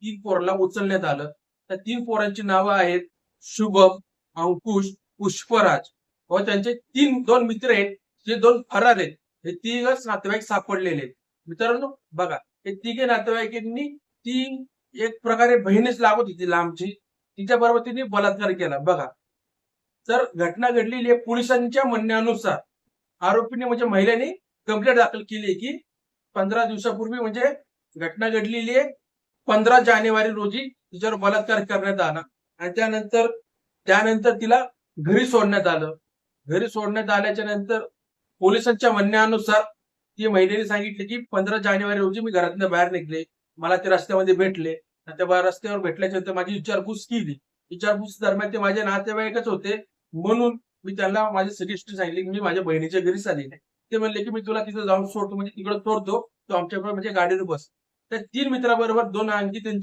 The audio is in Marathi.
तीन पोराला उचलण्यात आलं. त्या तीन पोरांची नावं आहेत शुभम, अंकुश, पुष्पराज व त्यांचे दोन मित्र आहेत, जे दोन फरार आहेत. हे तिघच नातेवाईक सापडलेले आहेत. मित्रांनो बघा, हे तिघे नातेवाईकांनी ती एक प्रकारे बहीणच लागत होती लांबची, तिच्या बरोबर तिने बलात्कार केला. बघा, तर घटना घडलेली आहे. पोलिसांच्या म्हणण्यानुसार आरोपीने म्हणजे महिलेने कंप्लेंट दाखल केली की 15 दिवसापूर्वी म्हणजे घटना घडलेली आहे. 15 जानेवारी रोजी तिच्यावर बलात्कार करण्यात आला आणि त्यानंतर त्यानंतर तिला घरी सोडण्यात आलं. घरी सोडण्यात आल्याच्या नंतर पोलिसांच्या म्हणण्यानुसार ती महिलेने सांगितले की 15 जानेवारी रोजी मी घरातून बाहेर निघले, मला ते रस्त्यामध्ये भेटले. त्या रस्त्यावर भेटल्याच्या नंतर माझी विचारपूस केली. विचारपूस दरम्यान ते माझे नातेवाईकच होते, म्हणून मी त्यांना माझी सगळी हिस्ट्री सांगितली की मी माझ्या बहिणीच्या घरी चाललेले. ते म्हणले की मी तुला तिथं जाऊन सोडतो, म्हणजे तिकडे सोडतो, तू आमच्याबरोबर म्हणजे गाडीवर बस. त्या तीन मित्राबरोबर दोन आणखी त्यांची